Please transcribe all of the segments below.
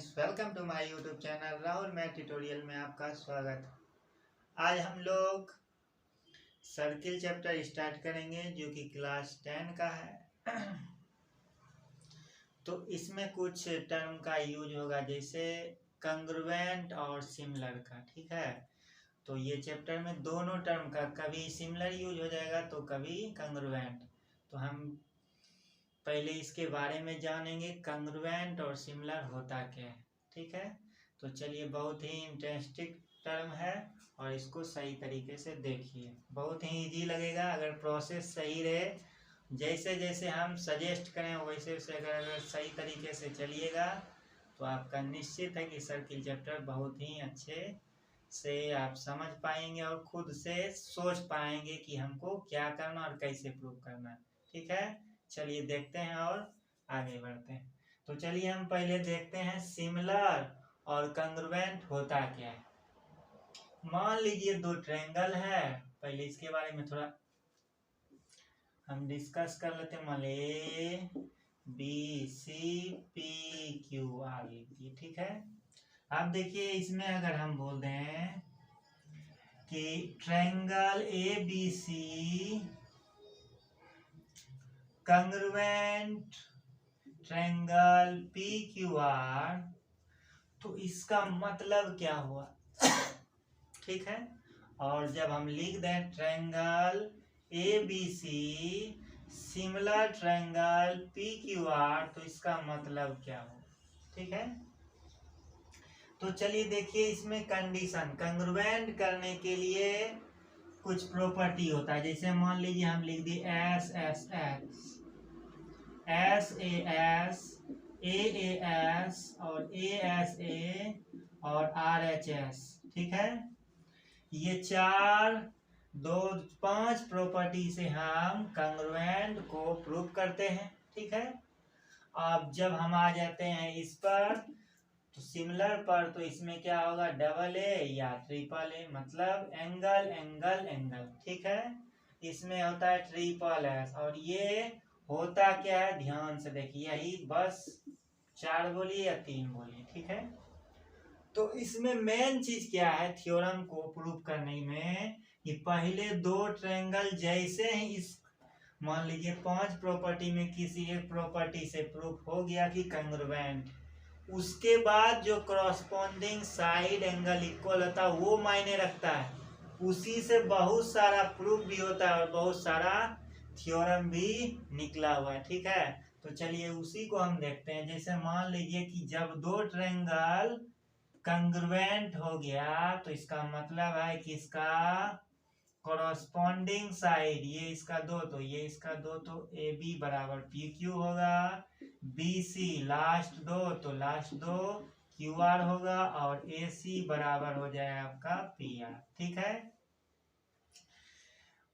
Welcome to my YouTube channel Rahul math tutorial में आपका स्वागत। आज हम लोग सर्किल चैप्टर स्टार्ट करेंगे जो कि क्लास 10 का है। तो इसमें कुछ टर्म का यूज होगा जैसे कंग्रुएंट और सिमिलर का, ठीक है। तो ये चैप्टर में दोनों टर्म का कभी सिमिलर यूज हो जाएगा तो कभी कंग्रुएंट। तो हम पहले इसके बारे में जानेंगे कंग्रुएंट और सिमिलर होता क्या है, ठीक है। तो चलिए, बहुत ही इंटरेस्टिंग टर्म है और इसको सही तरीके से देखिए। बहुत ही इजी लगेगा अगर प्रोसेस सही रहे, जैसे जैसे हम सजेस्ट करें वैसे वैसे अगर सही तरीके से चलिएगा तो आपका निश्चित है कि सर्किल चैप्टर बहुत ही अच्छे से आप समझ पाएंगे और खुद से सोच पाएंगे कि हमको क्या करना और कैसे प्रूव करना, ठीक है। चलिए देखते हैं और आगे बढ़ते हैं। तो चलिए हम पहले देखते हैं सिमिलर और कंग्रुएंट होता क्या है। मान लीजिए दो ट्रायंगल है, पहले इसके बारे में थोड़ा हम डिस्कस कर लेते हैं। मान लीजिए B C P Q R लिखिए, ठीक है। अब देखिए इसमें अगर हम बोल दें कि triangle A B C congruent triangle P Q R, तो इसका मतलब क्या हुआ, ठीक है। और जब हम लिख दें triangle A B C similar triangle P Q R, तो इसका मतलब क्या हुआ, ठीक है। तो चलिए देखिए इसमें कंडीशन कंग्रुएंट करने के लिए कुछ प्रॉपर्टी होता है। जैसे मान लीजिए हम लिख दिए S S x, S A S और ए एस ए और आर एच एस, ठीक है। ये पांच प्रॉपर्टी से हम कंग्रुएंट को प्रूव करते हैं, ठीक है। अब जब हम आ जाते हैं इस पर तो सिमिलर पर, तो इसमें क्या होगा डबल ए या ट्रिपल ए, मतलब एंगल एंगल एंगल, ठीक है। इसमें होता है ट्रिपल एस और ये होता क्या है ध्यान से देखिए, यही बस 4 बोलिए या 3 बोलिए, ठीक है। तो इसमें मेन चीज क्या है थ्योरम को प्रूव करने में कि पहले दो ट्रायंगल जैसे ही इस मान लीजिए 5 प्रॉपर्टी में किसी एक प्रॉपर्टी से प्रूफ हो गया कि कंग्रुएंट, उसके बाद जो करस्पॉन्डिंग साइड एंगल इक्वल होता है वो मायने रखता है। उसी से बहुत सारा प्रूफ भी होता है और बहुत सारा थ्योरम भी निकला हुआ है, ठीक है। तो चलिए उसी को हम देखते हैं। जैसे मान लीजिए कि जब दो ट्रायंगल कंग्रुएंट हो गया तो इसका मतलब है कि इसका कॉरस्पॉन्डिंग साइड, ये इसका दो तो ये इसका दो, तो ए बी बराबर पी क्यू होगा, बी सी लास्ट दो तो लास्ट दो क्यू आर होगा और ए सी बराबर हो जाए आपका पी आर, ठीक है।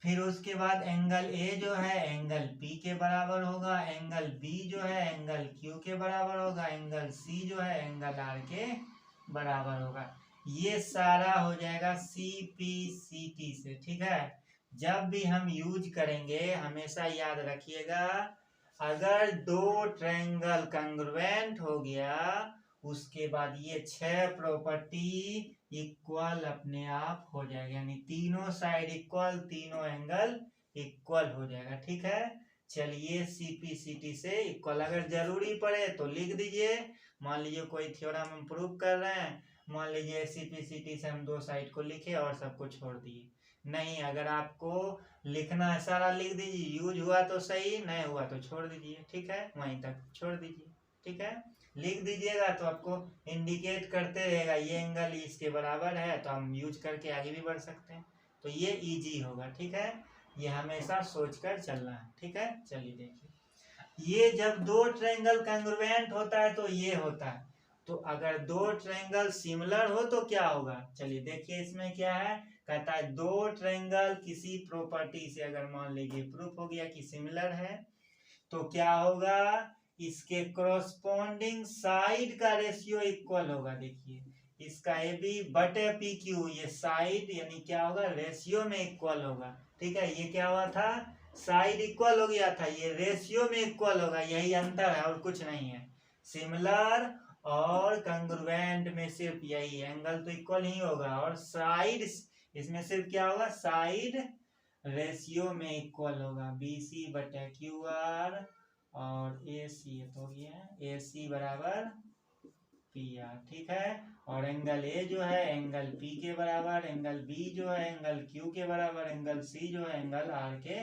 फिर उसके बाद एंगल ए जो है एंगल पी के बराबर होगा, एंगल बी जो है एंगल क्यू के बराबर होगा, एंगल सी जो है एंगल आर के बराबर होगा। ये सारा हो जाएगा सी पी सी टी से, ठीक है। जब भी हम यूज करेंगे हमेशा याद रखिएगा, अगर दो ट्रायंगल कंग्रुएंट हो गया उसके बाद ये 6 प्रॉपर्टी इक्वल अपने आप हो जाएगा, यानी तीनों साइड इक्वल, तीनों एंगल इक्वल हो जाएगा, ठीक है। चलिए सीपीसीटी से इक्वल अगर जरूरी पड़े तो लिख दीजिए। मान लीजिए कोई थ्योरम हम प्रूव कर रहे हैं, मान लीजिए सीपीसीटी से हम दो साइड को लिखे और सबको छोड़ दिए। नहीं, अगर आपको लिखना है सारा लिख दीजिए, यूज हुआ तो सही, नहीं हुआ तो छोड़ दीजिए, ठीक है, वहीं तक छोड़ दीजिए, ठीक है। लिख दीजिएगा तो आपको इंडिकेट करते रहेगा ये एंगल इसके बराबर है, तो हम यूज करके आगे भी बढ़ सकते हैं। तो ये इजी होगा, ठीक है। ये हमेशा सोचकर चलना है, ठीक है। चलिए देखिए, ये जब दो ट्रायंगल कंग्रुएंट होता है तो ये होता है, तो अगर दो ट्रायंगल सिमिलर हो तो क्या होगा, चलिए देखिए इसमें क्या है। कहता है दो ट्रायंगल किसी प्रॉपर्टी से अगर मान लीजिए प्रूफ हो गया कि सिमिलर है तो क्या होगा, इसके कॉरस्पॉन्डिंग साइड का रेशियो इक्वल होगा। देखिए इसका ए बी बटे पी क्यू, ये साइड यानी क्या होगा रेशियो में इक्वल होगा, ठीक है। ये क्या हुआ था साइड इक्वल हो गया था, ये रेशियो में इक्वल होगा, यही अंतर है और कुछ नहीं है। सिमिलर और कंग्रुएंट में सिर्फ यही एंगल तो इक्वल ही होगा, और साइड इसमें सिर्फ क्या होगा, साइड रेशियो में इक्वल होगा, BC बटे QR और AC तो ये AC बराबर PR, ठीक है। और एंगल A जो है एंगल P के बराबर, एंगल B जो है एंगल Q के बराबर, एंगल C जो है एंगल R के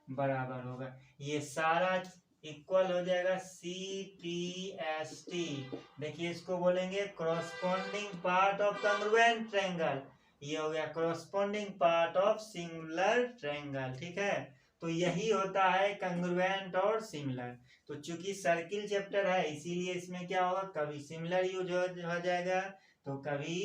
बराबर होगा। ये सारा इक्वल हो जाएगा CPST। देखिए इसको बोलेंगे corresponding part of congruent triangle, ये हो गया corresponding part of similar triangle, ठीक है। तो यही होता है कंग्रुएंट और सिमिलर। तो चूंकि सर्किल चैप्टर है इसीलिए इसमें क्या होगा, कभी सिमिलर यूज हो जाएगा तो कभी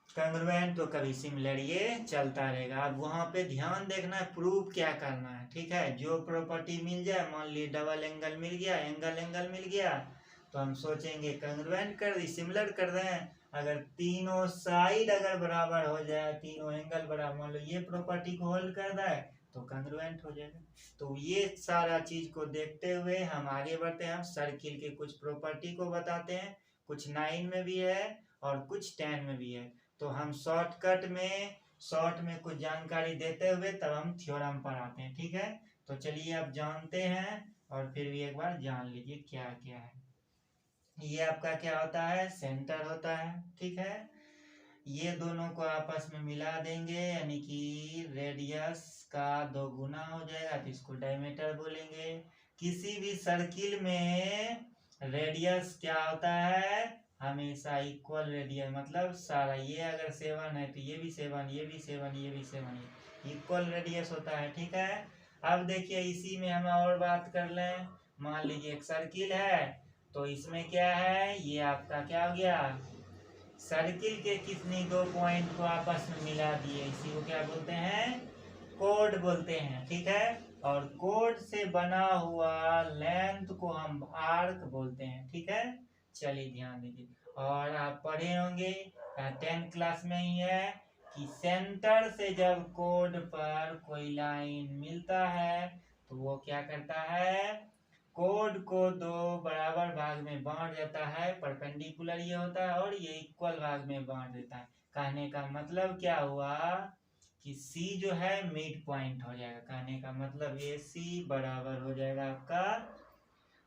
कंग्रुएंट तो कभी सिमिलर, ये चलता रहेगा। अब वहां पे ध्यान देखना है प्रूफ क्या करना है, ठीक है। जो प्रॉपर्टी मिल जाए, मान ली डबल एंगल मिल गया, एंगल मिल गया, तो हम सोचेंगे कंग्रुएंट कर दी, सिमिलर कर रहे हैं। अगर तीनों साइड अगर बराबर हो जाए, तीनों एंगल बराबर, मान लो ये प्रॉपर्टी को होल्ड कर रहा है तो कंग्रुएंट हो जाएगा। तो ये सारा चीज को देखते हुए हम आगे बढ़ते हैं। हम सर्किल के कुछ प्रॉपर्टी को बताते हैं, कुछ 9 में भी है और कुछ 10 में भी है। तो हम शॉर्ट में कुछ जानकारी देते हुए तब हम थ्योरम पर आते हैं, ठीक है। तो चलिए अब जानते हैं और फिर भी एक बार जान लीजिए क्या क्या है। ये आपका क्या होता है, सेंटर होता है, ठीक है। ये दोनों को आपस में मिला देंगे यानी कि रेडियस का 2 गुना हो जाएगा, तो इसको डायमीटर बोलेंगे। किसी भी सर्किल में रेडियस क्या होता है, हमेशा इक्वल रेडियस, मतलब सारा, ये अगर 7 है तो ये भी 7, ये भी 7, ये भी 7, इक्वल रेडियस होता है, ठीक है। अब देखिए इसी में हम और बात कर लें। मान लीजिए एक सर्किल है, तो इसमें क्या है, ये आपका क्या हो गया, सर्किल के कितनी 2 पॉइंट को आपस में मिला दिए, इसी को क्या बोलते हैं, कोड बोलते हैं, ठीक है। और कोड से बना हुआ लेंथ को हम आर्क बोलते हैं, ठीक है। चलिए ध्यान दीजिए, और आप पढ़े होंगे 10th क्लास में ही है कि सेंटर से जब कोड पर कोई लाइन मिलता है तो वो क्या करता है, कोड को 2 बराबर भाग में बांट देता है, परपेंडिकुलर ये होता है, और ये इक्वल भाग में बांट देता है। कहने का मतलब क्या हुआ कि C जो है मिड पॉइंट हो जाएगा, कहने का मतलब AC बराबर हो जाएगा आपका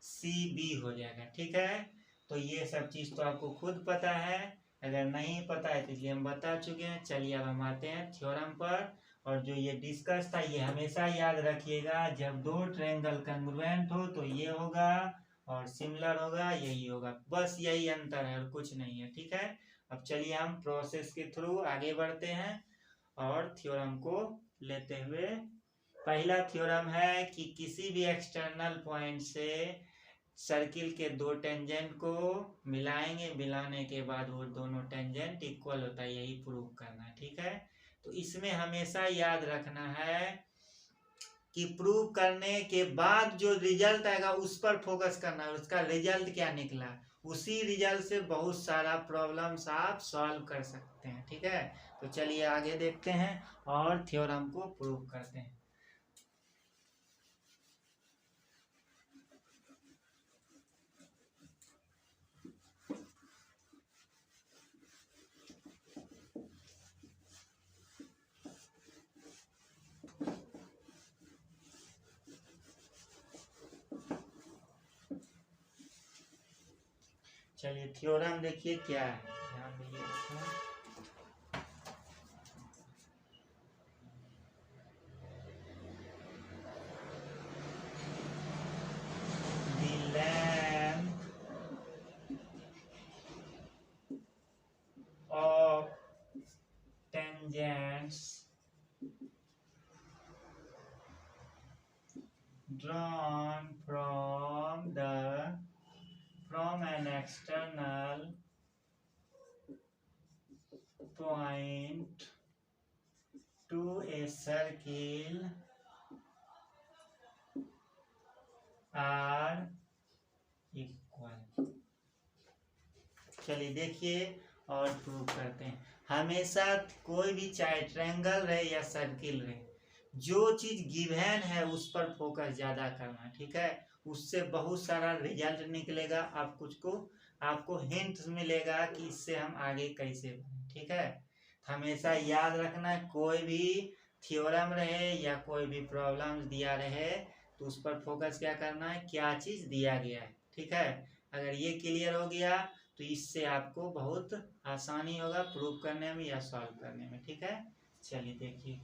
CB हो जाएगा, ठीक है। तो ये सब चीज तो आपको खुद पता है, अगर नहीं पता है तो इसलिए हम बता चुके हैं। चलिए अब हम आते हैं थ्योरम पर। और जो ये डिस्कस था ये हमेशा याद रखिएगा, जब 2 ट्रायंगल कंग्रुएंट हो तो ये होगा और सिमिलर होगा, यही होगा, बस यही अंतर है और कुछ नहीं है, ठीक है। अब चलिए हम प्रोसेस के थ्रू आगे बढ़ते हैं और थ्योरम को लेते हुए। पहला थ्योरम है कि किसी भी एक्सटर्नल पॉइंट से सर्किल के 2 टेंजेंट को मिलाएंगे, मिलाने के बाद वो दोनों टेंजेंट इक्वल होता है, यही प्रूव करना है, ठीक है। तो इसमें हमेशा याद रखना है कि प्रूव करने के बाद जो रिजल्ट आएगा उस पर फोकस करना है, उसका रिजल्ट क्या निकला, उसी रिजल्ट से बहुत सारा प्रॉब्लम्स आप सॉल्व कर सकते हैं, ठीक है। तो चलिए आगे देखते हैं और थ्योरम को प्रूव करते हैं। चलिए थ्योरम देखिए क्या है, ध्यान दीजिए। The length of tangents drawn from an external point to a circle are equal। चलिए देखिए और प्रूव करते हैं। हमेशा कोई भी चाहे ट्रायंगल रहे या सर्किल रहे, जो चीज गिवन है उस पर फोकस ज्यादा करना, ठीक है। उससे बहुत सारा रिजल्ट निकलेगा। आपको हिंट मिलेगा कि इससे हम आगे कैसे बढ़ें। ठीक है, हमेशा याद रखना, कोई भी थ्योरम रहे या कोई भी प्रॉब्लम दिया रहे तो उस पर फोकस क्या करना है, क्या चीज दिया गया है। ठीक है, अगर ये क्लियर हो गया तो इससे आपको बहुत आसानी होगा प्रूव करने में या सॉल्व करने में। ठीक है, चलिए देखिए,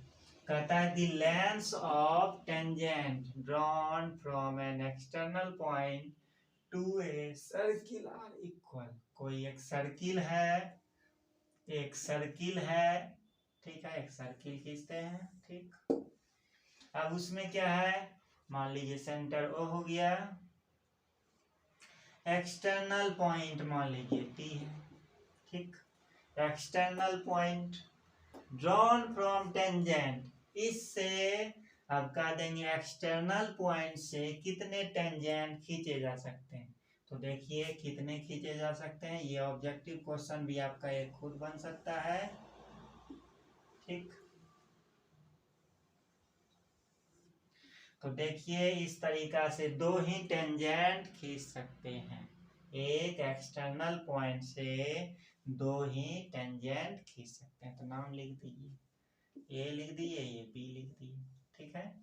कहता है the length of tangent drawn from an external point to a circle are equal. कोई एक सर्किल है, ठीक है, एक सर्किल खींचते हैं। ठीक, अब उसमें क्या है, मान लीजिए सेंटर ओ हो गया, एक्सटर्नल पॉइंट मान लीजिए टी है। ठीक, external point drawn from tangent, इससे अब कह देंगे एक्सटर्नल पॉइंट से कितने टेंजेंट खींचे जा सकते हैं। तो देखिए कितने खींचे जा सकते हैं, ये ऑब्जेक्टिव क्वेश्चन भी आपका एक खुद बन सकता है। ठीक, तो देखिए इस तरीका से दो ही टेंजेंट खींच सकते हैं, एक एक्सटर्नल पॉइंट से दो ही टेंजेंट खींच सकते हैं। तो नाम लिख दीजिए, ए लिख दिए, ये बी लिख दिए। ठीक है,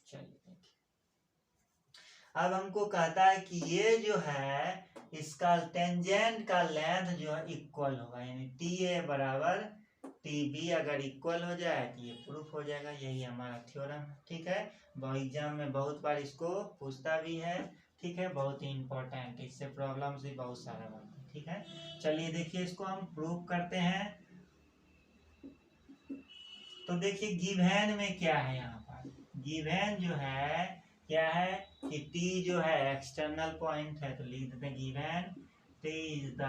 चलिए देखिए, अब हमको कहता है कि ये जो है इसका टेंजेंट का लेंथ जो है इक्वल होगा, यानी टी ए बराबर टी बी अगर इक्वल हो जाए तो ये प्रूफ हो जाएगा। यही हमारा थ्योरम है। ठीक है, एग्जाम में बहुत बार इसको पूछता भी है। ठीक है, बहुत ही इंपॉर्टेंट, इससे प्रॉब्लम्स भी बहुत सारा बनता है। ठीक है, चलिए देखिए इसको हम प्रूव करते हैं। तो देखिए गिवन में क्या है, यहाँ पर गिवन जो है क्या है कि टी जो है एक्सटर्नल पॉइंट है, तो लिख देते हैं given T is the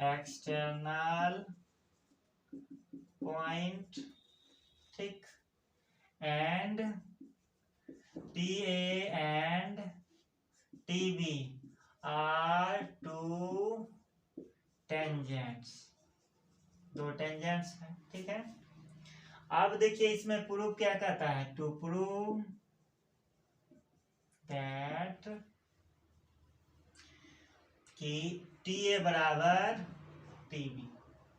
external point. ठीक, and T A and T B are two tangents, दो टेंजेंट्स है। ठीक है, अब देखिए इसमें प्रूफ क्या कहता है, टू प्रूव दैट कि टी ए बराबर टी बी,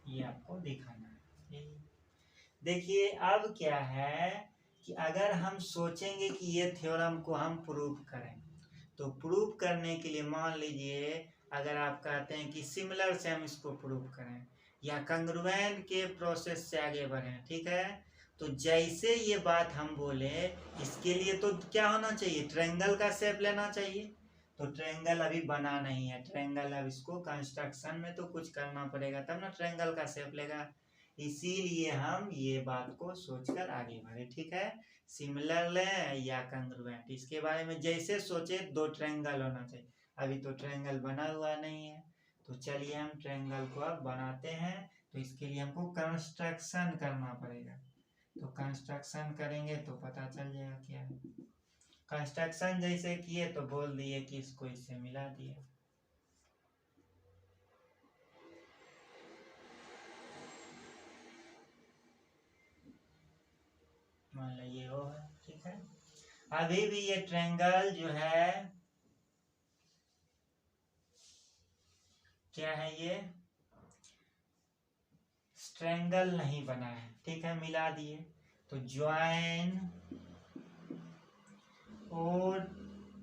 ये आपको दिखाना है। देखिए अब क्या है कि अगर हम सोचेंगे कि ये थ्योरम को हम प्रूव करें, तो प्रूव करने के लिए मान लीजिए अगर आप कहते हैं कि सिमिलर से हम इसको प्रूव करें या कंग्रुएंट के प्रोसेस से आगे बढ़ें। ठीक है, तो जैसे ये बात हम बोले, इसके लिए तो क्या होना चाहिए, ट्रायंगल का शेप लेना चाहिए। तो ट्रायंगल अभी बना नहीं है, ट्रायंगल अब इसको कंस्ट्रक्शन में तो कुछ करना पड़ेगा तब ना ट्रायंगल का शेप लेगा। इसीलिए हम ये बात को सोचकर आगे बढ़े। ठीक है, सिमिलर लें या कंग्रुएंट, इसके बारे में जैसे सोचे, दो ट्रायंगल होना चाहिए। अभी तो ट्रायंगल बना हुआ नहीं है, तो चलिए हम ट्रायंगल को अब बनाते हैं। तो इसके लिए हमको कंस्ट्रक्शन करना पड़ेगा, तो कंस्ट्रक्शन करेंगे तो पता चल जाएगा क्या है। कंस्ट्रक्शन जैसे किए तो बोल दिए कि इसको इससे मिला दिए। मान लो ये वो है। ठीक है, अभी भी ये ट्रायंगल जो है क्या है, ये ट्रायंगल नहीं बना है। ठीक है, मिला दिए, तो ज्वाइन ओ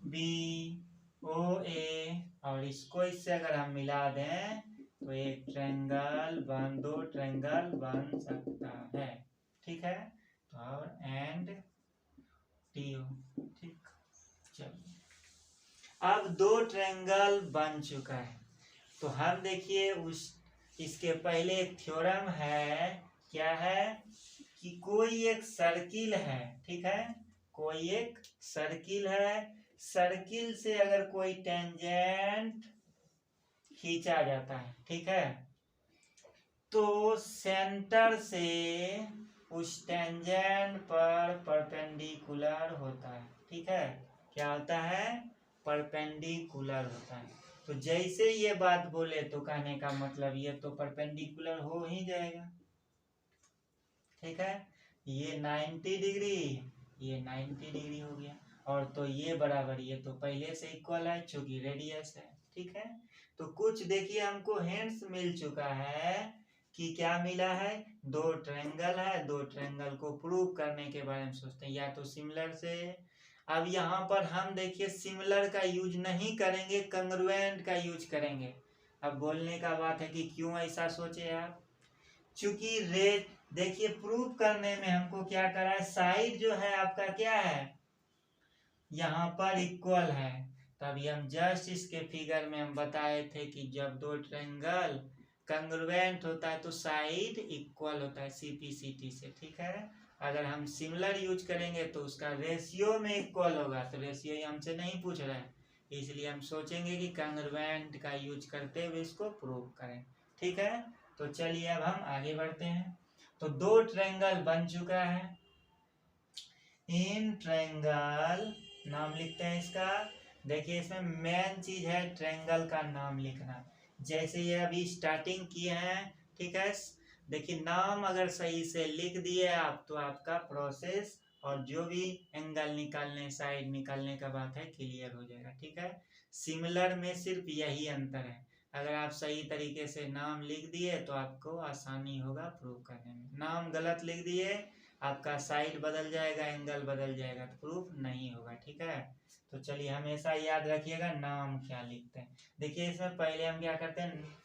बी ओ ए, और इसको इससे अगर हम मिला दें तो एक ट्रायंगल बन, दो ट्रायंगल बन सकता है। ठीक है, तो और एंड टी ओ। ठीक, चलिए अब दो ट्रायंगल बन चुका है, तो हम देखिए उस इसके पहले एक थ्योरम है, क्या है कि कोई एक सर्किल है। ठीक है, कोई एक सर्किल है, सर्किल से अगर कोई टेंजेंट खींचा जाता है, ठीक है, तो सेंटर से उस टेंजेंट पर परपेंडिकुलर होता है। ठीक है, क्या होता है, परपेंडिकुलर होता है। तो जैसे ये बात बोले तो कहने का मतलब ये तो परपेंडिकुलर हो ही जाएगा। ठीक है, ये 90 डिग्री, ये 90 डिग्री हो गया, और तो ये बराबर ये तो पहले से इक्वल है चूंकि रेडियस है। ठीक है, तो कुछ देखिए हमको हिंट्स मिल चुका है कि क्या मिला है, दो ट्रायंगल है, दो ट्रायंगल को प्रूव करने के बारे में सोचते हैं, या तो सिमिलर से। अब यहाँ पर हम देखिए सिमिलर का यूज नहीं करेंगे, कंग्रुएंट का यूज करेंगे। अब बोलने का बात है कि क्यों ऐसा सोचे आप, चूंकि रेट देखिए प्रूव करने में हमको क्या करा है, साइड जो है आपका क्या है यहाँ पर इक्वल है। तभी हम जस्ट इसके फिगर में हम बताए थे कि जब दो ट्रायंगल कंग्रुएंट होता है तो साइड इक्वल होता है सीपीसीटी से। ठीक है, अगर हम सिमिलर यूज करेंगे तो उसका रेशियो में इक्वल होगा, तो रेशियो हमसे नहीं पूछ रहा है, इसलिए हम सोचेंगे कि कंग्रुएंट का यूज करते हुए इसको प्रूव करें। ठीक है, तो चलिए अब हम आगे बढ़ते हैं। तो दो ट्रायंगल बन चुका है, इन ट्रायंगल नाम लिखते हैं इसका। देखिए इसमें मेन चीज है ट्रायंगल का नाम लिखना, जैसे ये अभी स्टार्टिंग किए हैं। ठीक है, देखिए नाम अगर सही से लिख दिए आप तो आपका प्रोसेस और जो भी एंगल निकालने साइड निकालने का बात है क्लियर हो जाएगा। ठीक है, सिमिलर में सिर्फ यही अंतर है, अगर आप सही तरीके से नाम लिख दिए तो आपको आसानी होगा प्रूव करने में, नाम गलत लिख दिए आपका साइड बदल जाएगा, एंगल बदल जाएगा, तो प्रूफ नहीं होगा। ठीक है, तो चलिए हमेशा याद रखिएगा नाम क्या लिखते हैं। देखिए इसमें पहले हम क्या करते हैं,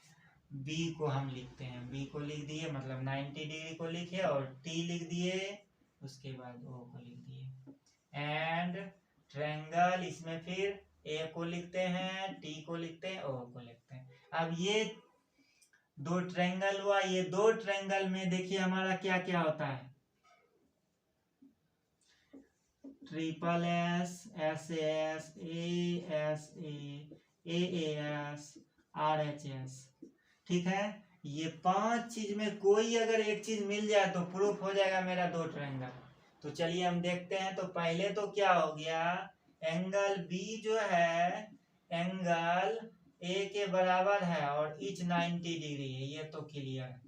बी को हम लिखते हैं, बी को लिख दिए मतलब 90 डिग्री को लिखे और टी लिख दिए, उसके बाद ओ को लिख दिए, एंड ट्रायंगल इसमें फिर ए को लिखते हैं, टी को लिखते हैं, ओ को लिखते हैं। अब ये दो ट्रायंगल हुआ, ये दो ट्रायंगल में देखिए हमारा क्या क्या होता है, triple S, S S, A S, A S, R H S. ठीक है, ये पांच चीज में कोई अगर एक चीज मिल जाए तो प्रूफ हो जाएगा मेरा दो ट्रायंगल। तो चलिए हम देखते हैं। तो पहले तो क्या हो गया, एंगल बी जो है एंगल ए के बराबर है और इच 90 डिग्री है, ये तो क्लियर है।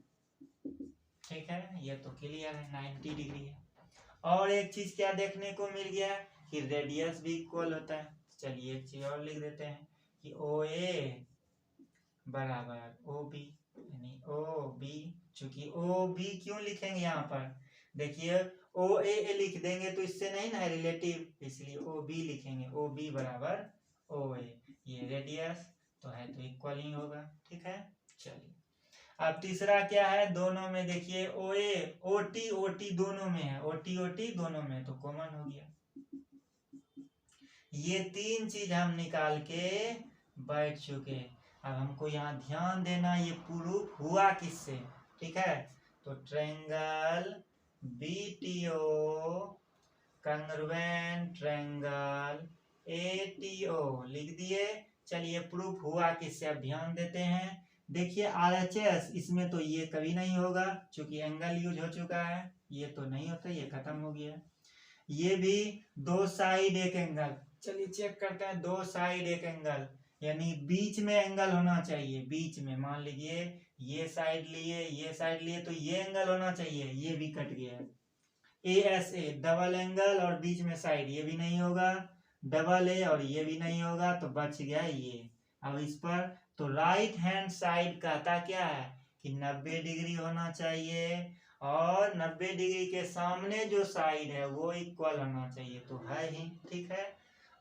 ठीक है, ये तो क्लियर है 90 डिग्री है। और एक चीज क्या देखने को मिल गया कि रेडियस भी इक्वल होता है। चलिए एक चीज और लिख देते हैं कि ओ ए बराबर ओ बी, यानी ओ बी, चूंकि ओ बी क्यों लिखेंगे यहाँ पर, देखिए ओ ए लिख देंगे तो इससे नहीं ना है रिलेटिव, इसलिए ओ बी लिखेंगे, ओ बी बराबर ओ ए, ये रेडियस तो है तो इक्वल ही होगा। ठीक है, चलिए अब तीसरा क्या है, दोनों में देखिए ओ ए ओ टी दोनों में है, ओ टी दोनों में, तो कॉमन हो गया। ये तीन चीज हम निकाल के बैठ चुके। अब हमको यहाँ ध्यान देना, ये प्रूफ हुआ किससे। ठीक है, तो triangle B T O congruent triangle A T O लिख दिए। चलिए प्रूफ हुआ किससे, अब ध्यान देते हैं। देखिए आर एच एस इसमें तो ये कभी नहीं होगा क्योंकि एंगल यूज हो चुका है, ये तो नहीं होता, ये खत्म हो गया। ये भी दो साइड एक एंगल, चलिए चेक करते हैं, दो साइड एक एंगल यानी बीच में एंगल होना चाहिए, बीच में मान लीजिए ये साइड लिए ये साइड लिए तो ये एंगल होना चाहिए, ये भी कट गया। A S A double angle और बीच में साइड, ये भी नहीं होगा, डबल ए और ये भी नहीं होगा, तो बच गया ये। अब इस पर तो राइट हैंड साइड कहता क्या है कि 90 डिग्री होना चाहिए और 90 डिग्री के सामने जो साइड है वो इक्वल होना चाहिए, तो है ही। ठीक है,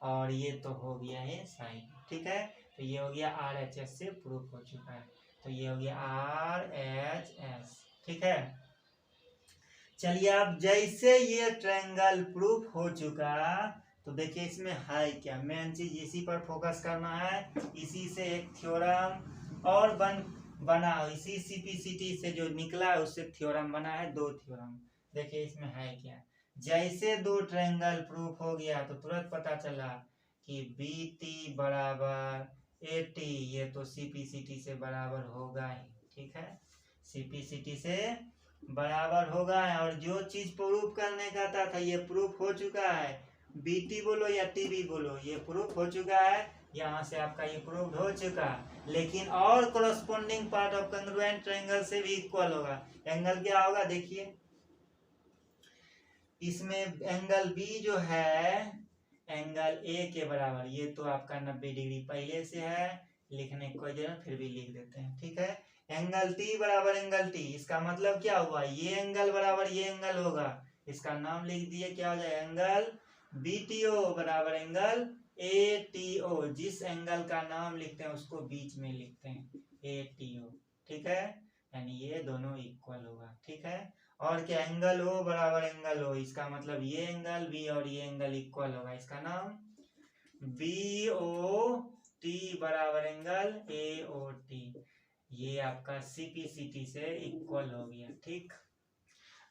और ये तो हो गया है साइड। ठीक है, तो ये हो गया आर एच एस से प्रूफ हो चुका है, तो ये हो गया आर एच एस। ठीक है, चलिए अब जैसे ये ट्रायंगल प्रूफ हो चुका तो देखिए इसमें है क्या, मेन चीज इसी पर फोकस करना है। इसी से एक थ्योरम और बना, इसी सीपीसीटी से जो निकला है उससे थ्योरम बना है, दो थ्योरम। देखिए इसमें है क्या, जैसे दो ट्रायंगल प्रूफ हो गया तो तुरंत पता चला कि बी टी बराबर ए टी, ये तो सीपीसीटी से बराबर होगा ही। ठीक है, सीपीसीटी से बराबर होगा, और जो चीज प्रूफ करने का था ये प्रूफ हो चुका है। बीटी बोलो या टीबी बोलो, ये प्रूफ हो चुका है, यहाँ से आपका ये प्रूफ हो चुका। लेकिन और corresponding part of congruent triangle से भी इक्वल होगा। एंगल क्या होगा, देखिए इसमें एंगल बी जो है एंगल ए के बराबर, ये तो आपका 90 डिग्री पहले से है, लिखने की कोई जरूरत, फिर भी लिख देते हैं, ठीक है। एंगल टी बराबर एंगल टी, इसका मतलब क्या हुआ, ये एंगल बराबर ये एंगल होगा, इसका नाम लिख दिए, क्या हो जाए, एंगल बीटीओ बराबर एंगल एटीओ। जिस एंगल का नाम लिखते हैं उसको बीच में लिखते हैं, एटीओ, ठीक है, यानी ये दोनों इक्वल होगा, ठीक है। और क्या, एंगल ओ बराबर एंगल ओ, इसका मतलब ये एंगल बी और ये एंगल इक्वल होगा, इसका नाम बी ओ टी बराबर एंगल ए ओ टी, ये आपका सीपीसीटी से इक्वल हो गया, ठीक।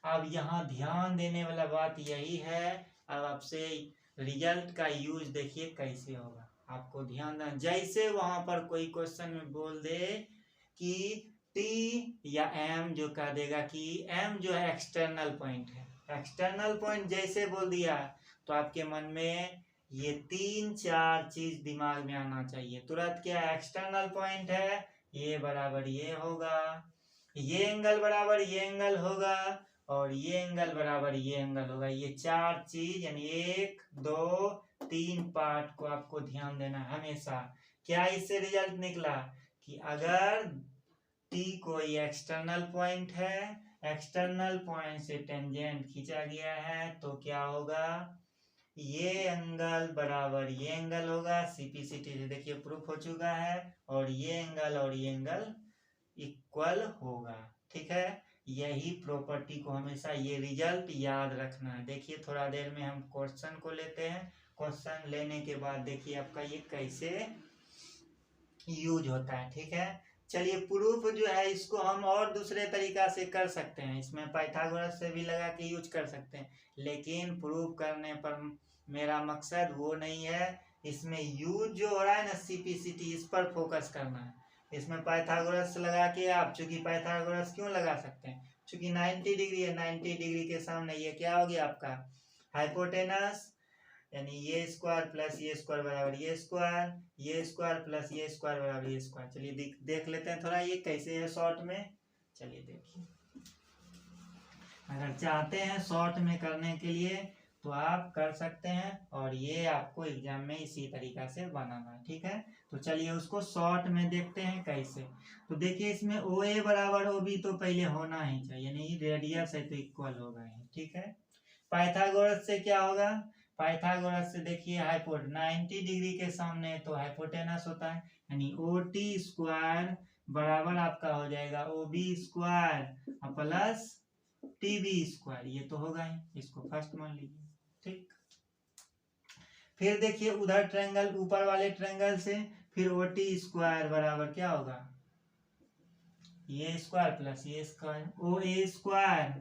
अब यहाँ ध्यान देने वाला बात यही है, अब आपसे रिजल्ट का यूज देखिए कैसे होगा, आपको ध्यान देना, जैसे वहां पर कोई क्वेश्चन में बोल दे कि टी या एम, जो कह देगा कि एम जो है एक्सटर्नल पॉइंट है, एक्सटर्नल पॉइंट जैसे बोल दिया तो आपके मन में ये 3-4 चीज दिमाग में आना चाहिए तुरंत, क्या एक्सटर्नल पॉइंट है, ये बराबर ये होगा, ये एंगल बराबर ये एंगल होगा, और ये एंगल बराबर ये एंगल होगा। ये 4 चीज यानी 1 2 3 पार्ट को आपको ध्यान देना हमेशा। क्या इससे रिजल्ट निकला कि अगर टी कोई एक्सटर्नल पॉइंट है, एक्सटर्नल पॉइंट से टेंजेंट खींचा गया है, तो क्या होगा, ये एंगल बराबर ये एंगल होगा, सीपीसीटी से देखिए प्रूफ हो चुका है, और ये एंगल इक्वल होगा, ठीक है। यही प्रॉपर्टी को हमेशा ये रिजल्ट याद रखना है। देखिए थोड़ा देर में हम क्वेश्चन को लेते हैं, क्वेश्चन लेने के बाद देखिए आपका ये कैसे यूज होता है, ठीक है। चलिए प्रूफ जो है इसको हम और दूसरे तरीका से कर सकते हैं, इसमें पाइथागोरस से भी लगा के यूज कर सकते हैं, लेकिन प्रूफ करने पर मेरा मकसद वो नहीं है, इसमें यूज जो हो रहा है ना सीपीसीटी, इस पर फोकस करना है। इसमें पाइथागोरस लगा के आप, चूंकि पाइथागोरस क्यों लगा सकते हैं, चूंकि 90 डिग्री है, 90 डिग्री के सामने ये क्या हो गया आपका हाइपोटेनस, यानी ये स्क्वायर प्लस ये स्क्वायर बराबर ये स्क्वायर, ये स्क्वायर प्लस ये स्क्वायर बराबर ये स्क्वायर। चलिए देख लेते हैं थोड़ा ये कैसे है शॉर्ट में। चलिए देखिए, अगर चाहते हैं शॉर्ट में करने के लिए तो आप कर सकते हैं, और ये आपको एग्जाम में इसी तरीका से बनाना है, ठीक है। तो चलिए उसको शॉर्ट में देखते हैं कैसे। तो देखिए इसमें ओ ए बराबर ओ बी तो पहले होना ही चाहिए, यानी रेडियस है तो इक्वल होगा ही, ठीक है। पाइथागोरस से क्या होगा, पाइथागोरस से देखिए 90 डिग्री के सामने तो हाइपोटेनस होता है, यानी ओ टी स्क्वायर बराबर आपका हो जाएगा O B square plus T B square, ये तो होगा ही, इसको फर्स्ट मान लीजिए, ठीक। फिर देखिए उधर ट्रायंगल, ऊपर वाले ट्रायंगल से फिर ओ टी स्क्वायर बराबर क्या होगा, ये स्क्वायर प्लस ये square, O A square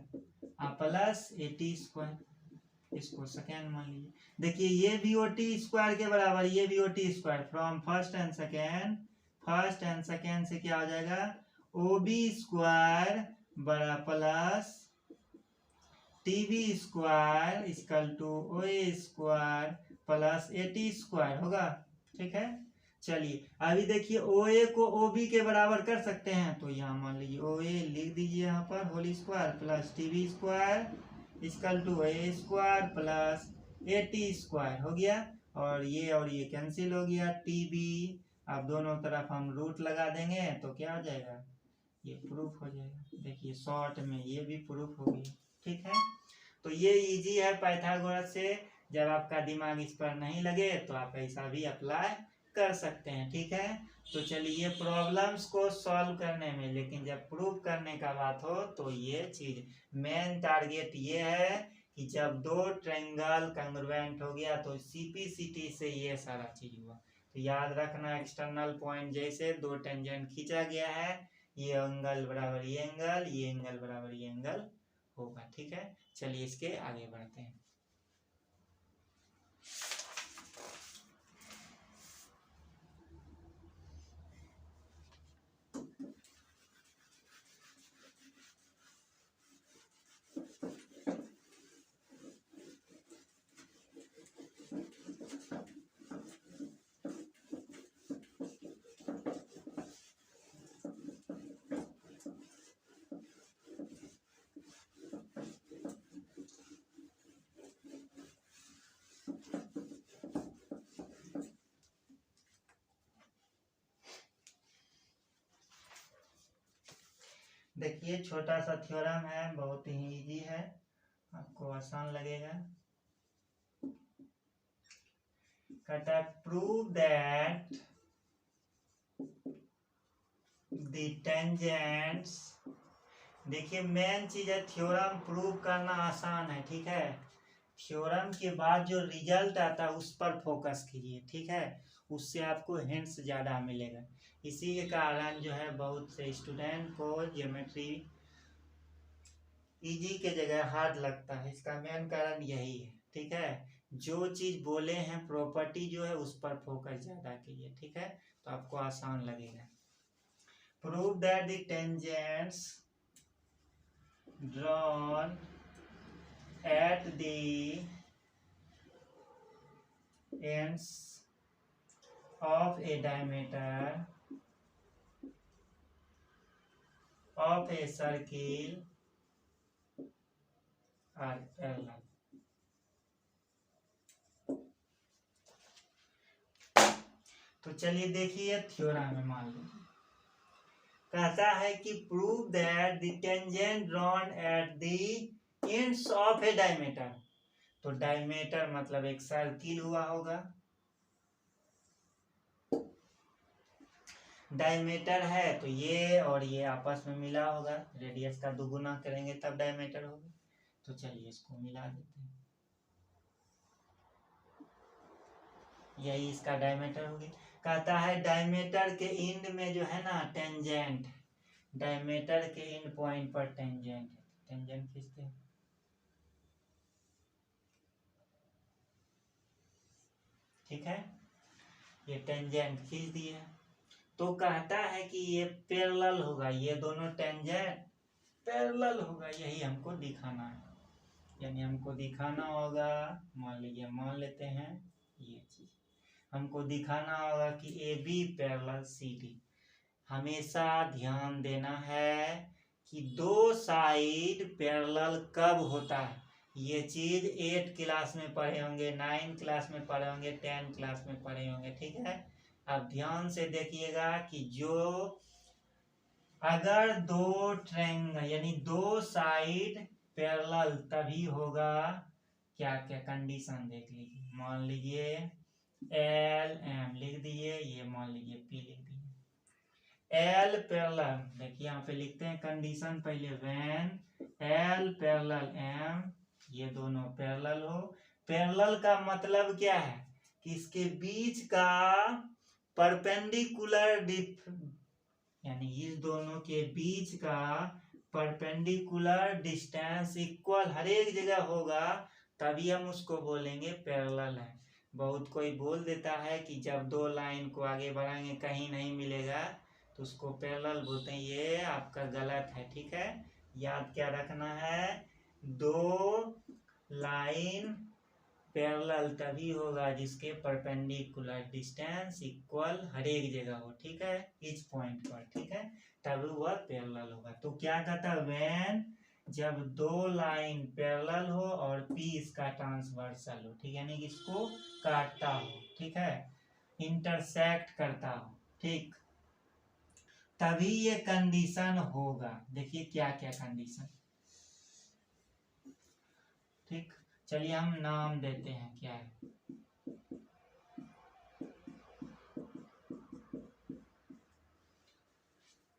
plus A T square, इसको सेकेंड मान लीजिए। देखिए ये भी ओ टी स्क्वायर के बराबर, ये भी O T square, from first and second से क्या हो जाएगा, ओ बी स्क्वायर बड़ा plus T B square equal to O A square plus A T square होगा, ठीक है। चलिए अभी देखिए ओ ए को ओ बी के बराबर कर सकते हैं, तो यहाँ मान लीजिए ओ ए लिख दीजिए यहाँ पर whole square plus T B square equal to A square plus A T square हो गया, और ये कैंसिल हो गया, टी बी अब दोनों तरफ हम रूट लगा देंगे तो क्या हो जाएगा, ये प्रूफ हो जाएगा। देखिए शॉर्ट में ये भी प्रूफ हो गया, ठीक है। तो ये इजी है पाइथागोरस से, जब आपका दिमाग इस पर नहीं लगे तो आप ऐसा भी अप्लाई कर सकते हैं, ठीक है। तो चलिए प्रॉब्लम्स को सॉल्व करने में, लेकिन जब प्रूफ करने का बात हो तो ये चीज मेन टारगेट ये है कि जब दो ट्रायंगल कंग्रुएंट हो गया तो सीपीसीटी से ये सारा चीज हुआ। तो याद रखना एक्सटर्नल पॉइंट जैसे दो टेंजेंट खींचा गया है, ये एंगल बराबर ये एंगल बराबर ये एंगल होगा, ठीक है। चलिए इसके आगे बढ़ते हैं। देखिए छोटा सा थ्योरम है, बहुत ही इजी है, आपको आसान लगेगा। कहता है प्रूव दैट द टेंजेंट्स। देखिए मेन चीज है थ्योरम प्रूव करना आसान है, ठीक है। थ्योरम के बाद जो रिजल्ट आता है उस पर फोकस कीजिए, ठीक है, उससे आपको हिंट्स ज़्यादा मिलेगा। इसी के कारण जो है बहुत से स्टूडेंट को ज्योमेट्री इजी के जगह हार्ड लगता है, इसका मेन कारण यही है, ठीक है। जो चीज़ बोले हैं प्रॉपर्टी जो है उस पर फोकस ज़्यादा कीजिए, ठीक है, तो आपको आसान लगेगा। Prove that the tangents drawn at the ends of a diameter of a circle are parallel। तो चलिए देखिए थ्योरम में मान लीजिए कहता है कि prove that the tangent drawn at the ends of A diameter. तो डायमीटर मतलब एक सर्किल हुआ होगा, डायमीटर है तो ये और ये आपस में मिला होगा, रेडियस का दुगुना करेंगे तब डायमीटर होगा। तो चलिए इसको मिला देते हैं, यही इसका डायमीटर होगी। कहता है डायमीटर के एंड में जो है ना टेंजेंट, डायमीटर के एंड पॉइंट पर टेंजेंट, टेंजेंट खींचते हैं, ठीक है, ये टेंजेंट खींच दिए। तो कहता है कि ये पैरेलल होगा, ये दोनों टेंजेंट पैरेलल होगा, यही हमको दिखाना है। यानी हमको दिखाना होगा, मान लीजिए मान लेते हैं ये चीज, हमको दिखाना होगा कि A B parallel C D. हमेशा ध्यान देना है कि दो साइड पैरेलल कब होता है। ये चीज 8 क्लास में पढ़े होंगे, 9 क्लास में पढ़े होंगे, 10 क्लास में पढ़े होंगे, ठीक है। अब ध्यान से देखिएगा कि जो अगर दो ट्रायंगल यानी दो साइड पैरेलल तभी होगा, क्या क्या कंडीशन देख लीजिए। मान लीजिए एल एम लिख दिए, ये मान लीजिए पी लिख दिए। एल पैरेलल, देखिए यहाँ पे लिखते हैं कंडीशन पहले, व्हेन एल पैरेलल एम, ये दोनों पैरेलल हो। पैरेलल का मतलब क्या है कि इसके बीच का परपेंडिकुलर यानी इस दोनों के बीच का परपेंडिकुलर डिस्टेंस इक्वल हर एक जगह होगा, तभी हम उसको बोलेंगे पैरेलल है। बहुत कोई बोल देता है कि जब दो लाइन को आगे बढ़ाएंगे कहीं नहीं मिलेगा तो उसको पैरेलल बोलते हैं, ये आपका गलत है, ठीक है। याद क्या रखना है, दो लाइन पैरेलल तभी होगा जिसके परपेंडिकुलर डिस्टेंस इक्वल हर एक जगह हो, ठीक है, इस पॉइंट पर, ठीक है, तभी वह पैरेलल होगा। तो क्या कहता है, व्हेन जब दो लाइन पैरेलल हो और पी इसका ट्रांसवर्सल हो, ठीक है, यानी कि इसको काटता हो, ठीक है, इंटरसेक्ट करता हो, ठीक, तभी ये कंडीशन होगा। देखिए क्या क्या कंडीशन, ठीक, चलिए हम नाम देते हैं, क्या है,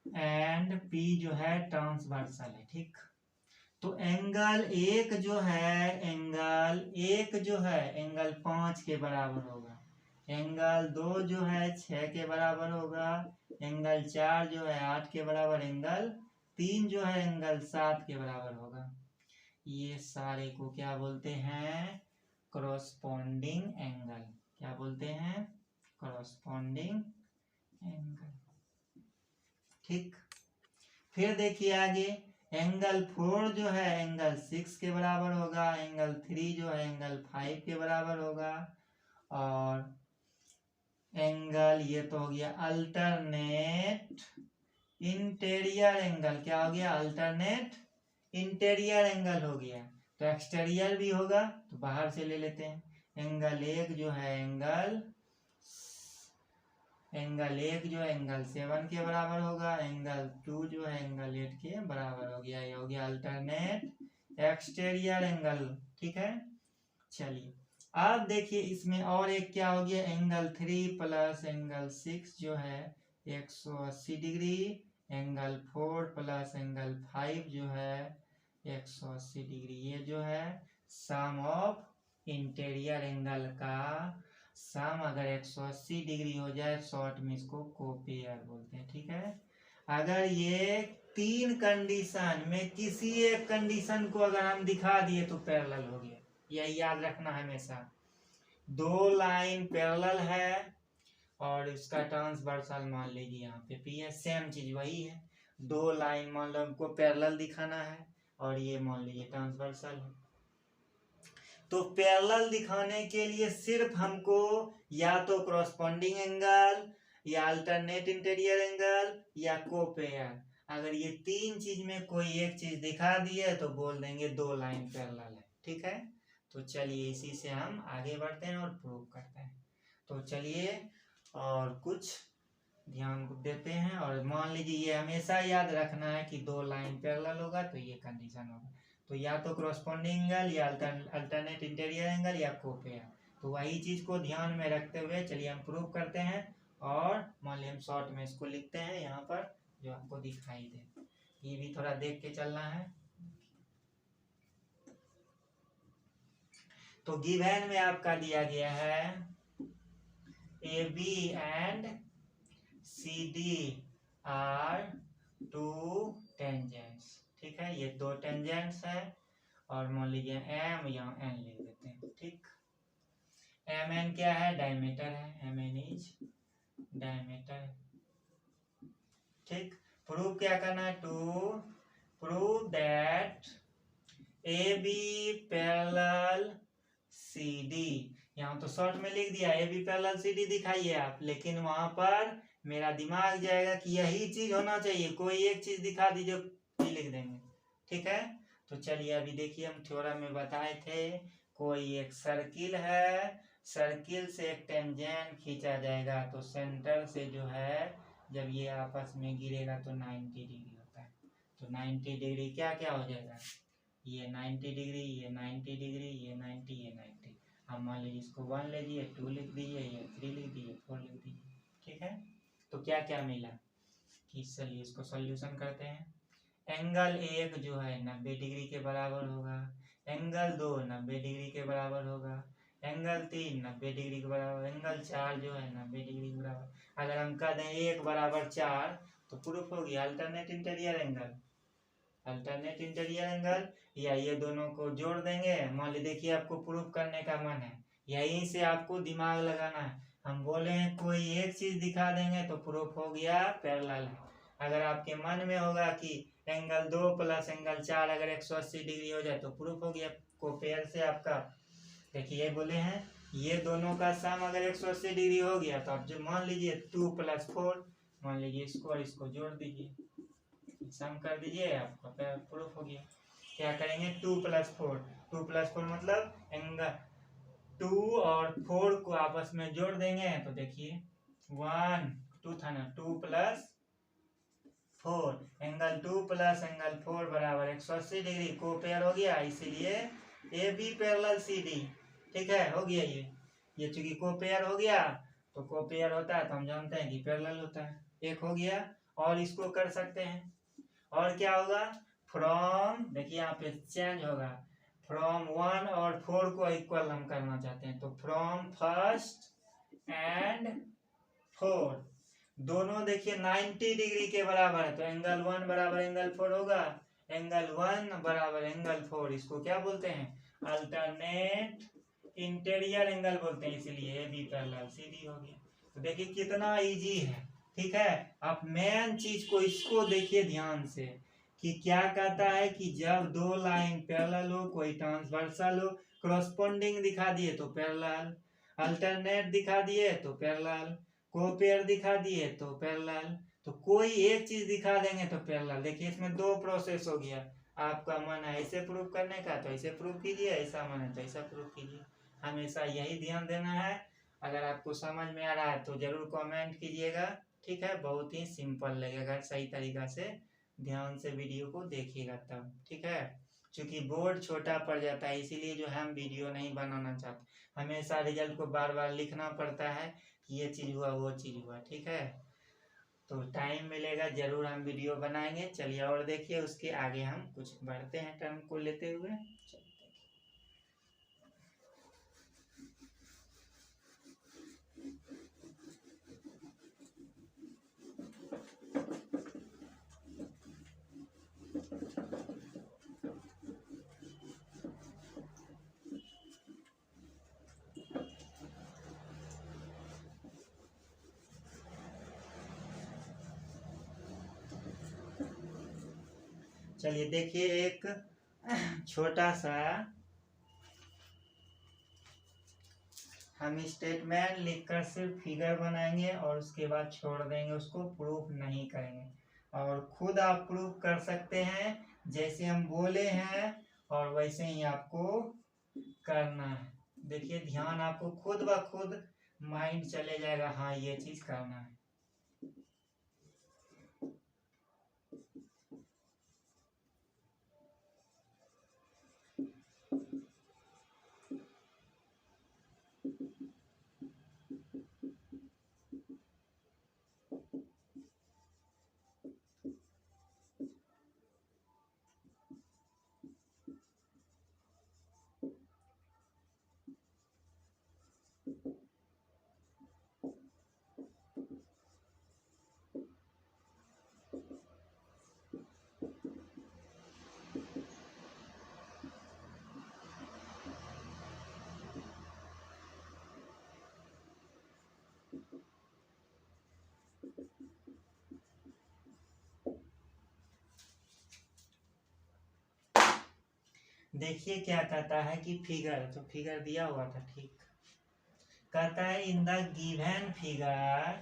एंड पी जो है ट्रांसवर्सल है, ठीक। तो एंगल एक जो है, एंगल एक जो है एंगल 5 के बराबर होगा, एंगल 2 जो है 6 के बराबर होगा, एंगल 4 जो है 8 के बराबर, एंगल 3 जो है एंगल 7 के बराबर होगा। ये सारे को क्या बोलते हैं, कॉरस्पॉन्डिंग एंगल। क्या बोलते हैं, कॉरस्पॉन्डिंग एंगल, ठीक। फिर देखिए आगे, एंगल 4 जो है एंगल 6 के बराबर होगा, एंगल 3 जो है एंगल 5 के बराबर होगा, और एंगल ये तो हो गया अल्टरनेट इंटीरियर एंगल, क्या हो गया, अल्टरनेट इंटीरियर एंगल हो गया। तो एक्सटीरियर भी होगा तो बाहर से ले लेते हैं, एंगल एक जो है एंगल 1 जो है एंगल 7 के बराबर होगा, एंगल 2 जो है एंगल 8 के बराबर हो गया। ये हो गया अल्टरनेट एक्सटीरियर एंगल। ठीक है, चलिए अब देखिए इसमें और एक क्या हो गया, एंगल 3 प्लस एंगल 6 जो है 180 डिग्री, एंगल 4 प्लस एंगल 5 जो है 180 डिग्री। ये जो है सम ऑफ इंटीरियर एंगल का सम अगर 180 डिग्री हो जाए शॉर्ट में इसको कोपेयर बोलते हैं। ठीक है, अगर ये 3 कंडीशन में किसी एक कंडीशन को अगर हम दिखा दिए तो पैरेलल हो गया। यही याद रखना हमेशा, 2 लाइन पैरेलल है और इसका ट्रांसवर्सल मान लीजिए यहाँ पे पी है, सेम चीज वही है। 2 लाइन मान लो हमको पैरेलल दिखाना है और ये मान लीजिए ट्रांसवर्सल है। तो पैरेलल दिखाने के लिए सिर्फ हमको या तो कॉरस्पॉन्डिंग एंगल या अल्टरनेट इंटीरियर एंगल या कोपेयर, अगर ये 3 चीज में कोई एक चीज दिखा दिए तो बोल देंगे 2 लाइन पैरेलल है। ठीक है, तो चलिए इसी से हम आगे बढ़ते हैं और प्रूव करते हैं। तो चलिए और कुछ ध्यान देते हैं और मान लीजिए ये हमेशा याद रखना है कि 2 लाइन पैरेलल होगा तो ये कंडीशन होगा, तो या तो कॉरस्पॉन्डिंग एंगल या अल्टरनेट इंटीरियर एंगल या कोपेयर। तो वही चीज को ध्यान में रखते हुए चलिए हम प्रूव करते हैं और मान लीजिए हम शॉर्ट में इसको लिखते हैं यहाँ पर जो आपको दिखाई दे। ये भी थोड़ा देख के चलना है। तो गिवन में आपका दिया गया है AB and CD are 2 tangents. ठीक है, ये 2 टेंजेंट्स है और मान लीजिए M या N ले लेते हैं। ठीक, MN क्या है, डायमीटर है, MN इज डायमीटर। ठीक, प्रूव क्या करना है, to prove that AB parallel CD। यहाँ तो शॉर्ट में लिख दिया AB पैरेलल CD दिखाइए आप, लेकिन वहां पर मेरा दिमाग जाएगा कि यही चीज होना चाहिए, कोई एक चीज दिखा दीजिए लिख देंगे। ठीक है, तो चलिए अभी देखिए हम थ्योरम में बताए थे, कोई एक सर्किल है, सर्किल से एक टेंजेंट खींचा जाएगा तो सेंटर से जो है जब ये आपस में गिरेगा तो 90 डिग्री होता है। तो 90 डिग्री क्या क्या हो जाएगा, ये 90 डिग्री, ये 90 डिग्री, ये 90, ये 90। हम मान लीजिए इसको 1 ले लीजिए, 2 लिख दीजिए, ये 3 लिख दीजिए, 4 लिख दीजिए। ठीक है, तो क्या क्या मिला कि चलिए इसको सॉल्यूशन करते हैं। एंगल 1 जो है 90 डिग्री के बराबर होगा, एंगल 2 90 डिग्री के बराबर होगा, एंगल 3 90 डिग्री के बराबर, एंगल 4 जो है 90 डिग्री के बराबर। अगर हम कह दें 1 बराबर 4 तो प्रूफ हो गया alternate interior angle. Alternate interior angle या ये दोनों को जोड़ देंगे। मान लीजिए देखिए आपको प्रूफ करने का मन है, यहीं से आपको दिमाग लगाना है। हम बोले हैं कोई एक चीज दिखा देंगे तो प्रूफ हो गया पैरेलल है। अगर आपके मन में होगा कि एंगल 2 प्लस एंगल 4 अगर 180 डिग्री हो जाए तो प्रूफ हो गया कोपेयर से आपका। देखिए ये बोले हैं ये दोनों का सम अगर 180 डिग्री हो गया तो आप जो मान लीजिए 2 + 4 मान लीजिए इसको और इसको जोड़ दीजिए, सम कर दीजिए, आपका प्रूफ हो गया। क्या करेंगे 2 + 4, 2 + 4 मतलब एंगल 2 और 4 को आपस में जोड़ देंगे तो देखिए 1 2 था ना, 2 + 4 एंगल 2 प्लस एंगल 4 बराबर 180 डिग्री कोपेयर हो गया, इसीलिए AB पैरेलल CD। ठीक है, हो गया ये चूंकि कोपेयर हो गया तो कोपेयर होता है तो हम जानते हैं कि पैरेलल होता है। एक हो गया और इसको कर सकते हैं और क्या होगा, फ्रॉम देखिए यहाँ पे चेंज होगा, फ्रॉम 1 और 4 को इक्वल हम करना चाहते हैं तो फ्रॉम फर्स्ट एंड 4 दोनों देखिए 90 डिग्री के बराबर है तो एंगल 1 बराबर एंगल 4 होगा, एंगल 1 बराबर एंगल 4, इसको क्या बोलते हैं अल्टरनेट इंटीरियर एंगल बोलते हैं, इसीलिए AB पैरेलल CD हो गया। तो देखिए कितना इजी है। ठीक है, आप मेन चीज को इसको देखिए ध्यान से कि क्या कहता है कि जब 2 लाइन पैरेलल हो, कोई ट्रांसवर्सल हो, कॉरस्पॉन्डिंग दिखा दिए तो पैरेलल, अल्टरनेट दिखा दिए तो पैरेलल, कोपेयर दिखा दिए तो पैरेलल, तो कोई एक चीज दिखा देंगे तो पैरेलल। देखिए इसमें 2 प्रोसेस हो गया, आपका मन है ऐसे प्रूफ करने का तो ऐसे प्रूफ कीजिए, ऐसा मन है तो ऐसा प्रूफ कीजिए। हमेशा यही ध्यान देना है अगर आपको समझ में आ रहा है तो जरूर कमेंट कीजिएगा, ठीक है। बहुत ही सिंपल लगेगा, सही तरीका से ध्यान से वीडियो को देखिएगा तब, ठीक है। क्योंकि बोर्ड छोटा पड़ जाता है इसीलिए जो है हम वीडियो नहीं बनाना चाहते, हमेशा रिजल्ट को बार बार लिखना पड़ता है कि ये चीज़ हुआ वो चीज़ हुआ, ठीक है। तो टाइम मिलेगा जरूर हम वीडियो बनाएंगे। चलिए और देखिए उसके आगे हम कुछ बढ़ते हैं टर्म को लेते हुए। चलिए देखिए एक छोटा सा हम स्टेटमेंट लिखकर सिर्फ फिगर बनाएंगे और उसके बाद छोड़ देंगे, उसको प्रूफ नहीं करेंगे। और खुद आप प्रूफ कर सकते हैं, जैसे हम बोले हैं और वैसे ही आपको करना है। देखिए ध्यान आपको खुद ब खुद माइंड चले जाएगा, हाँ ये चीज करना है। देखिए क्या कहता है कि फिगर, तो फिगर दिया हुआ था, ठीक। कहता है in the given figure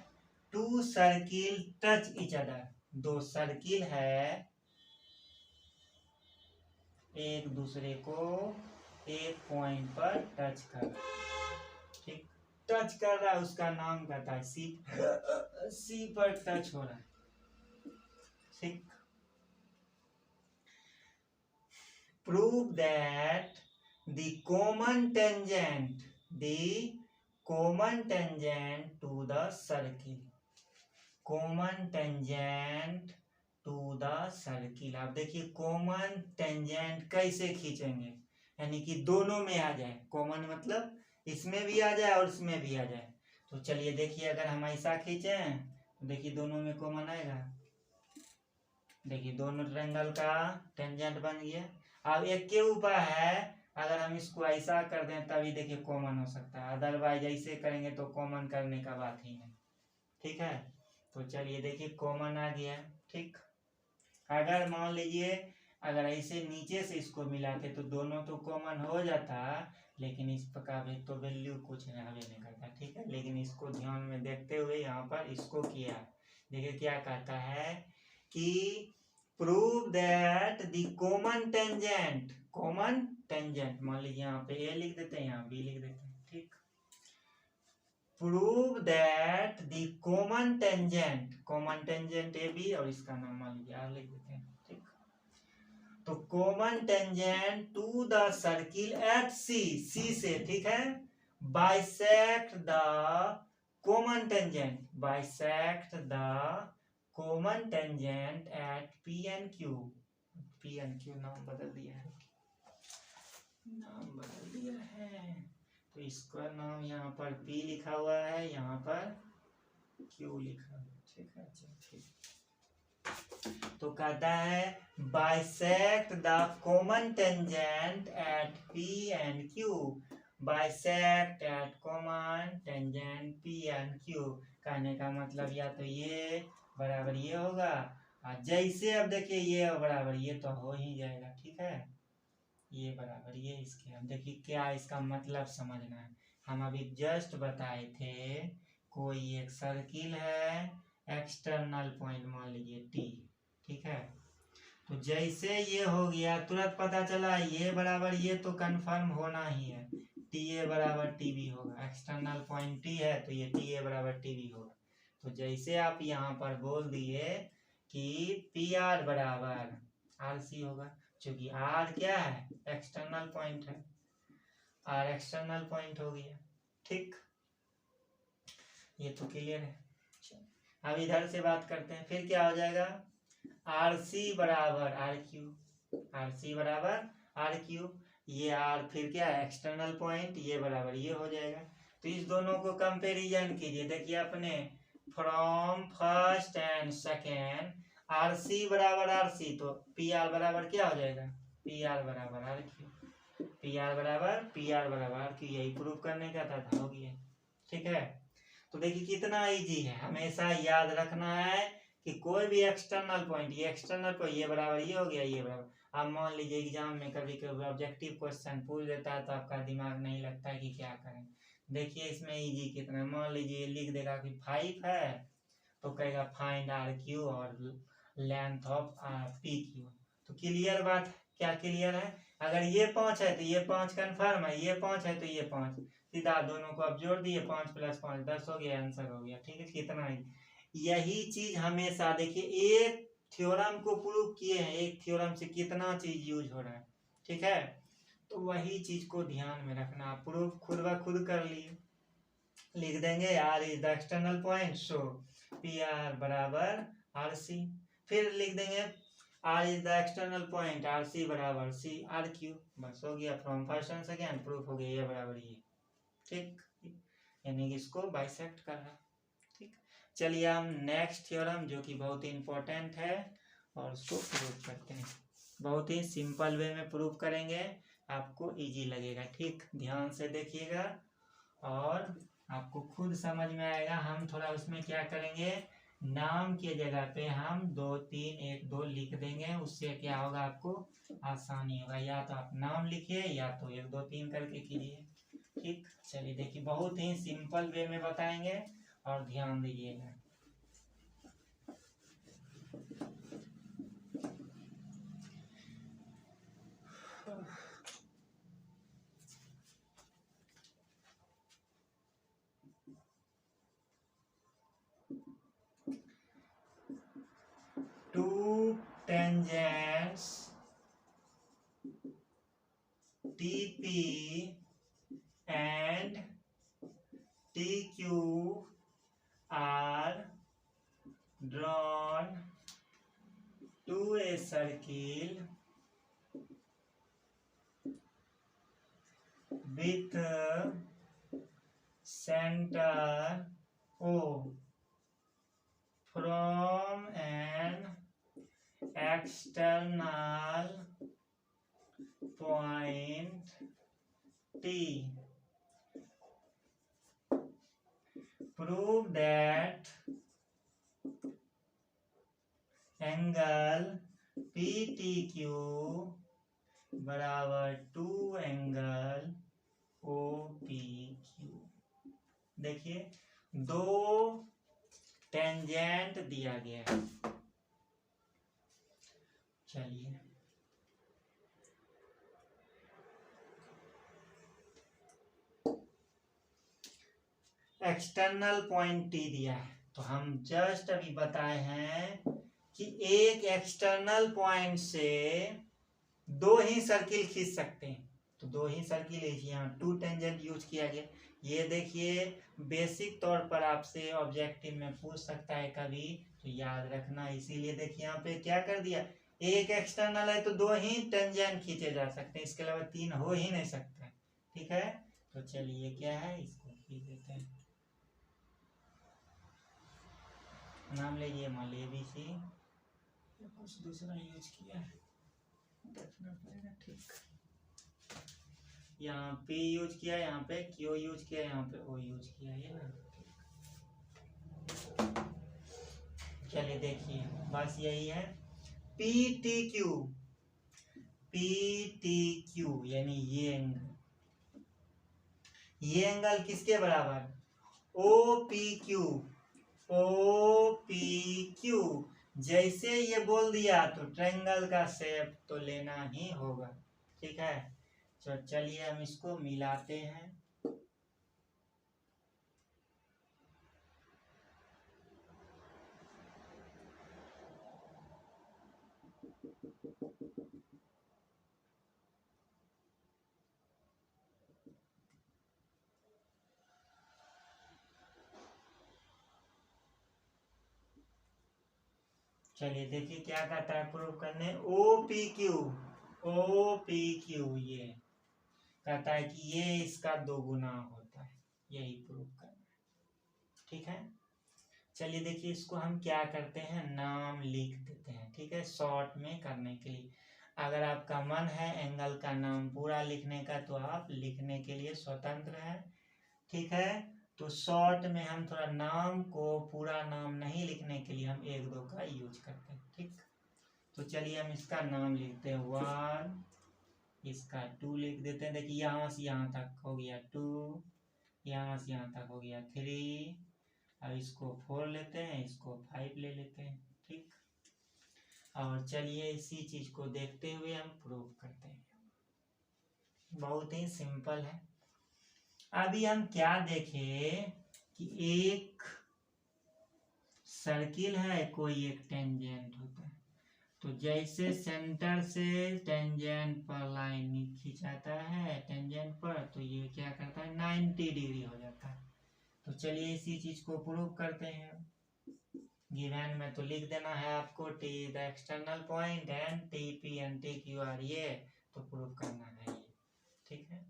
two circle touch each other, दो सर्किल है एक दूसरे को एक पॉइंट पर टच कर रहा है, ठीक। टच कर रहा है उसका नाम कहता है सी पर टच हो रहा है, ठीक। Prove that the common tangent to the circle, common tangent to the circle। आप देखिए कॉमन टेंजेंट कैसे खींचेंगे, यानी कि दोनों में आ जाए, कॉमन मतलब इसमें भी आ जाए और इसमें भी आ जाए। तो चलिए देखिए अगर हम ऐसा खींचे तो देखिए दोनों में कॉमन आएगा, देखिए दोनों ट्रायंगल का टेंजेंट बन गया। अब एक के ऊपर है, अगर हम इसको ऐसा कर दें तभी देखिए कॉमन हो सकता है, अदरवाइज ऐसे करेंगे तो कॉमन करने का बात ही नहीं, ठीक है। तो चलिए देखिए कॉमन आ गया, ठीक। अगर मान लीजिए अगर ऐसे नीचे से इसको मिलाते तो दोनों तो कॉमन हो जाता, लेकिन इस प्रकार तो वैल्यू कुछ नहीं करता, ठीक है। लेकिन इसको ध्यान में देखते हुए यहाँ पर इसको किया, देखिए क्या कहता है कि prove that the common tangent मान लीजिए यहाँ पे ए लिख देते हैं, यहाँ बी लिख देते हैं, ठीक। Prove that the common tangent A B और इसका नाम मान लीजिए आर लिख देते हैं, ठीक। तो common tangent to the circle at C से, ठीक है, bisect the common tangent at P and Q. नाम बदल दिया है, तो इसका नाम यहाँ पर P लिखा हुआ है, यहाँ पर Q लिखा हुआ है, ठीक है। ठीक, तो कहता है bisect the common tangent at P and Q, bisect at common tangent P and Q। कहने का मतलब या तो ये बराबर ये होगा, और जैसे अब देखिए ये बराबर ये तो हो ही जाएगा, ठीक है। ये बराबर ये इसके, हम देखिए क्या इसका मतलब समझना है। हम अभी जस्ट बताए थे कोई एक सर्किल है, एक्सटर्नल पॉइंट मान लीजिए टी, ठीक है। तो जैसे ये हो गया तुरंत पता चला ये बराबर ये तो कंफर्म होना ही है, टी ए बराबर टी बी होगा। एक्सटर्नल पॉइंट टी है तो ये टी ए बराबर टी बी होगा। तो जैसे आप यहाँ पर बोल दिए कि पी आर बराबर आर सी होगा, क्योंकि आर क्या है, एक्सटर्नल पॉइंट है, आर एक्सटर्नल पॉइंट हो गया। ठीक, ये तो क्लियर है। अब इधर से बात करते हैं, फिर क्या हो जाएगा, आर सी बराबर आर क्यू, आर सी बराबर आर क्यू, ये आर फिर क्या है, एक्सटर्नल पॉइंट, ये बराबर ये हो जाएगा। तो इस दोनों को कंपेरिजन कीजिए, देखिए अपने from first and second, R C बराबर आर सी, तो पी आर बराबर क्या हो जाएगा, पी आर बराबर आर क्यू, पी आर बराबर आर क्यू, यही प्रूव करने का था, हो गया। ठीक है, तो देखिए कितना इजी है, हमेशा याद रखना है कि कोई भी एक्सटर्नल पॉइंट, ये एक्सटर्नल पॉइंट, ये बराबर ये हो गया, ये बराबर। अब मान लीजिए एग्जाम में कभी कभी ऑब्जेक्टिव क्वेश्चन पूछ देता है तो आपका दिमाग नहीं लगता है कि क्या करें। देखिए इसमें इजी कितना, मान लीजिए लिख देगा कि 5 है तो कहेगा फाइंड आर क्यू और लेंथ ऑफ पी क्यू। तो क्लियर बात, क्या क्लियर है, अगर ये 5 है तो ये 5 कन्फर्म है, ये 5 है तो ये 5, सीधा दोनों को अब जोड़ दिए, 5 + 5 10 हो गया, आंसर हो गया। ठीक है, कितना ही, यही चीज हमेशा देखिए, एक थ्योरम को प्रूव किए हैं, एक थ्योरम से कितना चीज यूज हो रहा है। ठीक है, तो वही चीज को ध्यान में रखना, प्रूफ खुद ब खुद कर लिए, लिख देंगे R is the external point, so P R बराबर आर सी, फिर लिख देंगे R is the external point, R C बराबर सी आर क्यू, बस हो गया, from first and second proof हो गया, ये बराबर ये। ठीक, यानी कि इसको बाइसेक्ट कर रहा है। ठीक, चलिए हम नेक्स्ट थ्योरम जो कि बहुत ही इंपॉर्टेंट है और उसको प्रूव करते हैं, बहुत ही सिंपल वे में प्रूव करेंगे, आपको इजी लगेगा। ठीक, ध्यान से देखिएगा और आपको खुद समझ में आएगा। हम थोड़ा उसमें क्या करेंगे, नाम के जगह पे हम 2 3 1 2 लिख देंगे, उससे क्या होगा, आपको आसानी होगा, या तो आप नाम लिखिए या तो 1 2 3 करके कीजिए। ठीक, चलिए देखिए बहुत ही सिंपल वे में बताएंगे और ध्यान दीजिएगा। Two tangents TP and TQ are drawn to a circle with center O from an external point T. Prove that angle PTQ बराबर 2 एंगल OPQ। देखिए 2 टेंजेंट दिया गया है, चलिए एक्सटर्नल पॉइंट टी दिया है, तो हम जस्ट अभी बताए हैं कि एक एक्सटर्नल पॉइंट से 2 ही सर्किल खींच सकते हैं, तो 2 ही सर्किल यहाँ 2 टेंजेंट यूज किया गया। ये देखिए बेसिक तौर पर आपसे ऑब्जेक्टिव में पूछ सकता है कभी, तो याद रखना, इसीलिए देखिए यहाँ पे क्या कर दिया, एक एक्सटर्नल है तो 2 ही टेंजेंट खींचे जा सकते हैं, इसके अलावा 3 हो ही नहीं सकता। ठीक है, तो चलिए क्या है, इसको खींच देते हैं, नाम लीजिए, मान लीजिए ABC, कुछ दूसरा यूज किया है, देखना पड़ेगा। ठीक, यहाँ P यूज किया, यहाँ पे Q यूज किया, यहाँ पे O यूज किया है ना। चलिए देखिए बस यही है, PTQ, PTQ यानी ये एंगल किसके बराबर, OPQ, OPQ। जैसे ये बोल दिया तो ट्रायंगल का शेप तो लेना ही होगा। ठीक है, तो चलिए हम इसको मिलाते हैं। चलिए देखिए क्या कहता है प्रूव करने, ओ पी क्यू ये कहता है कि ये इसका 2 गुना होता है, यही प्रूव करना है। ठीक है, चलिए देखिए इसको हम क्या करते हैं, नाम लिख देते हैं। ठीक है, शॉर्ट में करने के लिए अगर आपका मन है एंगल का नाम पूरा लिखने का तो आप लिखने के लिए स्वतंत्र हैं। ठीक है, तो शॉर्ट में हम थोड़ा नाम को पूरा नाम नहीं लिखने के लिए हम 1 2 का यूज करते हैं। ठीक, तो चलिए हम इसका नाम लिखते हैं 1, इसका 2 लिख देते हैं। देखिए यहाँ से यहाँ तक हो गया 2, यहाँ से यहाँ तक हो गया 3, अब इसको 4 लेते हैं, इसको 5 ले लेते हैं। ठीक, और चलिए इसी चीज को देखते हुए हम प्रूव करते हैं। बहुत ही सिंपल है। अभी हम क्या देखें कि एक सर्किल है, कोई एक टेंजेंट होता है, तो जैसे सेंटर से टेंजेंट पर लाइन खिंचाता है टेंजेंट पर, तो ये क्या करता है 90 डिग्री हो जाता है। तो चलिए इसी चीज को प्रूव करते हैं। गिवन में तो लिख देना है आपको, T the external point and T P and T Q R, ये तो प्रूव करना है ये। ठीक है,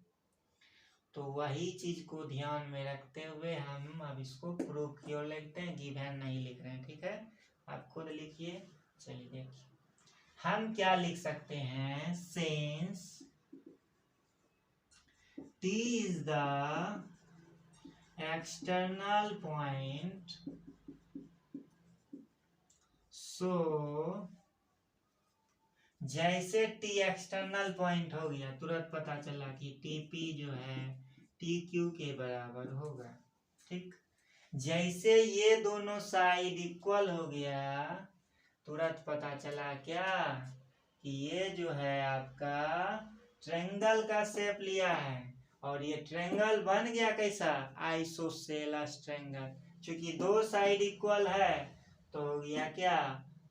तो वही चीज को ध्यान में रखते हुए हम अब इसको प्रूव की ओर लिखते हैं, गिवन नहीं लिख रहे हैं। ठीक है, आप खुद लिखिए। चलिए देखिए हम क्या लिख सकते हैं, since T is the external point सो जैसे टी एक्सटर्नल पॉइंट हो गया तुरंत पता चला कि टी पी जो है टी क्यू के बराबर होगा। ठीक, जैसे ये दोनों साइड इक्वल हो गया तुरंत पता चला क्या कि ये जो है आपका ट्रायंगल का शेप लिया है, और ये ट्रायंगल बन गया कैसा, आइसोसेलेस ट्रायंगल। क्योंकि 2 साइड इक्वल है तो हो गया क्या,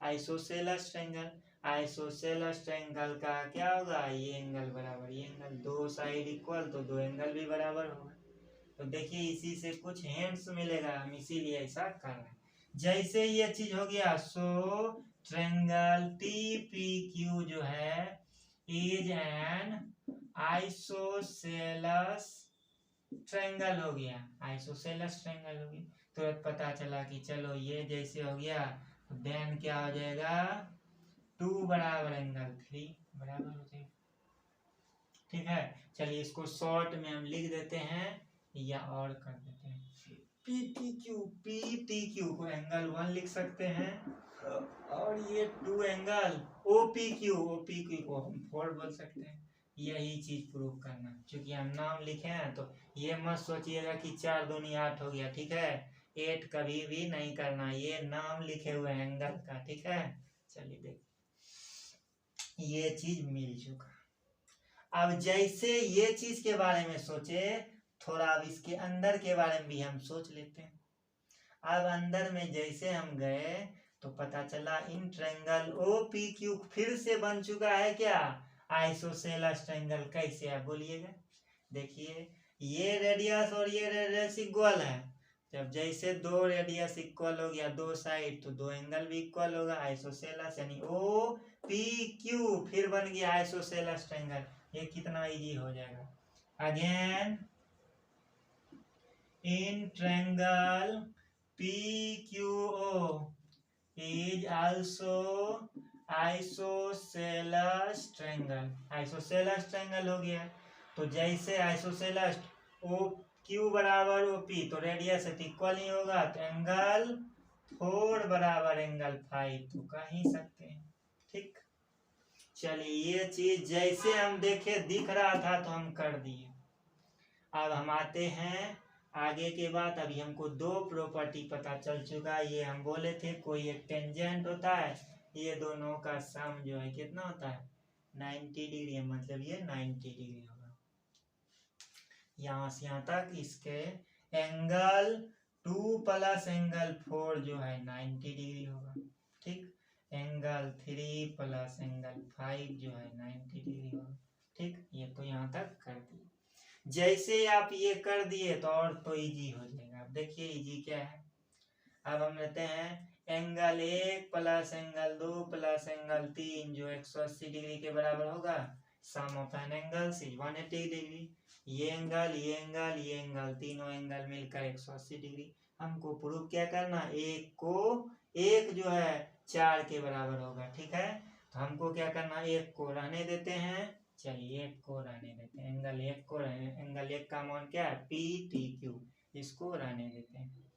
आइसोसेलेस ट्रायंगल। आइसोसेलेस ट्रायंगल का क्या होगा, ये एंगल बराबर ये एंगल, 2 साइड इक्वल तो 2 एंगल भी बराबर होगा। तो देखिए इसी से कुछ हिंट्स मिलेगा, हम इसीलिए ऐसा कर रहे हैं। जैसे ये चीज हो गया, सो ट्रायंगल टी पी क्यू जो है इज एन आइसोसेलेस ट्रायंगल हो गया, आइसोसेलेस ट्रायंगल हो गया। तो पता चला कि चलो ये जैसे हो गया तो देन क्या हो जाएगा, 2 बराबर एंगल 3 बराबर हो जाएगा। ठीक है, चलिए इसको शॉर्ट में हम लिख देते हैं या और कर देते हैं, पी टी क्यू को एंगल 1 लिख सकते हैं, और ये 2 एंगल ओ पी क्यू को हम 4 बोल सकते हैं। यही चीज प्रूव करना, क्योंकि हम नाम लिखे हैं तो ये मत सोचिएगा कि 4 दूनी 8 हो गया। ठीक है, 8 कभी भी नहीं करना, ये नाम लिखे हुए एंगल का। ठीक है, चलिए देख ये चीज मिल चुका। अब जैसे ये चीज के बारे में सोचे, थोड़ा अब इसके अंदर के बारे में भी हम सोच लेते हैं। अब अंदर में जैसे हम गए तो पता चला in triangle O P Q फिर से बन चुका है क्या, आइसोसेलेस ट्रायंगल। कैसे आप बोलिएगा, देखिए ये रेडियस और ये रेडियस इक्वल है, जब जैसे 2 रेडियस इक्वल हो गया 2 साइड तो 2 एंगल भी इक्वल होगा, आइसोसेलेस यानी ओ पी क्यू फिर बन गया आइसोसेलेस ट्रायंगल। ये कितना इजी हो जाएगा। Again in triangle PQO is also isosceles triangle. Isosceles triangle हो गया, तो जैसे आइसोसेलेस ओ क्यू बराबर ओ पी तो रेडियस इक्वल ही होगा, तो एंगल 4 बराबर एंगल 5 तो कह ही सकते हैं। ठीक, चलिए ये चीज जैसे हम देखे दिख रहा था तो हम कर दिए। अब हम आते हैं आगे के बाद। अभी हमको 2 प्रॉपर्टी पता चल चुका है। ये हम बोले थे कोई एक टेंजेंट होता है, ये दोनों का सम जो है कितना होता है 90 डिग्री, मतलब ये 90 डिग्री होगा। यहाँ से यहाँ तक इसके एंगल 2 प्लस एंगल 4 जो है 90 डिग्री होगा। ठीक, एंगल 3 प्लस एंगल 5 जो है 90 डिग्री होगा। ठीक, ये तो यहाँ तक कर दिए। जैसे आप ये कर दिए तो और तो इजी हो जाएगा। अब देखिए इजी क्या है। अब हम लेते हैं angle 1 plus angle 2 plus angle 3 जो 180 डिग्री के बराबर होगा। Sum of N angles is 180 degree. ये एंगल तीनों एंगल मिलकर 180 डिग्री। हमको प्रूव क्या करना, एक जो है 4 के बराबर होगा। ठीक है, तो हमको क्या करना, एक को रहने देते हैं। चलिए एक को रहने देते हैं, एंगल एक का मान क्या है, पी टी क्यू, इसको रहने देते हैं।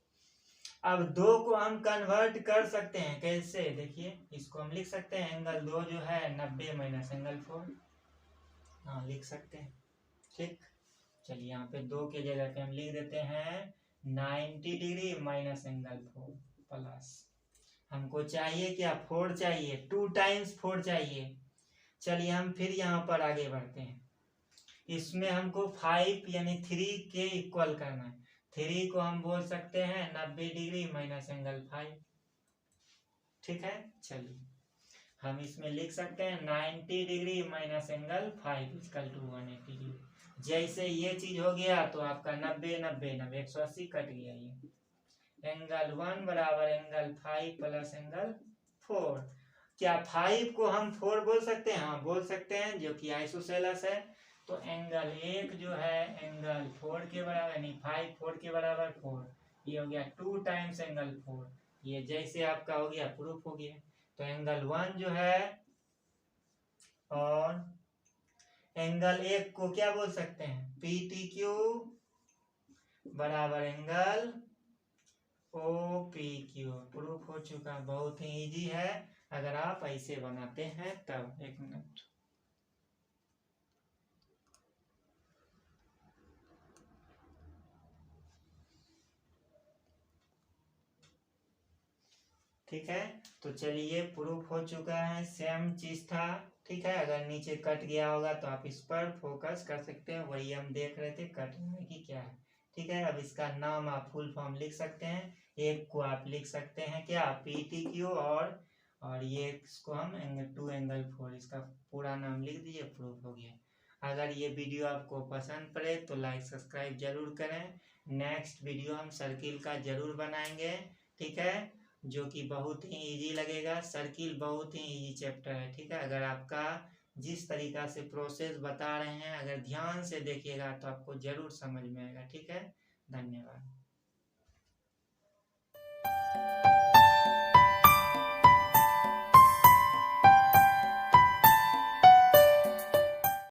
अब 2 को हम कन्वर्ट कर सकते हैं, कैसे, देखिए इसको हम लिख सकते हैं एंगल 2 जो है 90 माइनस एंगल 4। हाँ लिख सकते हैं। ठीक, चलिए यहाँ पे 2 के जगह पे हम लिख देते हैं 90 डिग्री माइनस एंगल 4 प्लस, हमको चाहिए क्या, 4 चाहिए, 2 टाइम्स 4 चाहिए। चलिए हम फिर यहाँ पर आगे बढ़ते हैं। इसमें हमको 5 यानी 3 के इक्वल करना है। 3 को हम बोल सकते हैं 90 डिग्री माइनस एंगल 5। ठीक है, चलिए हम इसमें लिख सकते हैं 90 degree minus angle 5 equal to 180 degree. जैसे ये चीज हो गया तो आपका 90 90 90 180 कट गया। ये एंगल 1 बराबर एंगल 5 प्लस एंगल 4। क्या 5 को हम 4 बोल सकते हैं, हाँ बोल सकते हैं, जो कि आइसोसेलेस है। तो एंगल 1 जो है एंगल 4 के बराबर, यानी 5 4 के बराबर 4, ये हो गया 2 टाइम्स एंगल 4। ये जैसे आपका हो गया प्रूफ हो गया। तो एंगल 1 जो है और एंगल 1 को क्या बोल सकते हैं, पी टी क्यू बराबर angle O P Q. Proof हो चुका, बहुत ही इजी है अगर आप ऐसे बनाते हैं तब। एक मिनट, ठीक है, तो चलिए प्रूफ हो चुका है, सेम चीज था। ठीक है, अगर नीचे कट गया होगा तो आप इस पर फोकस कर सकते हैं, वही हम देख रहे थे कट होने की क्या है। ठीक है, अब इसका नाम आप फुल फॉर्म लिख सकते हैं। एक को आप लिख सकते हैं क्या, पी टी क्यू, और ये इसको हम एंगल 2 एंगल 4, इसका पूरा नाम लिख दीजिए, प्रूफ हो गया। अगर ये वीडियो आपको पसंद पड़े तो लाइक सब्सक्राइब जरूर करें। नेक्स्ट वीडियो हम सर्किल का जरूर बनाएंगे। ठीक है, जो कि बहुत ही इजी लगेगा। सर्किल बहुत ही इजी चैप्टर है। ठीक है, अगर आपका जिस तरीका से प्रोसेस बता रहे हैं अगर ध्यान से देखिएगा तो आपको जरूर समझ में आएगा। ठीक है, धन्यवाद।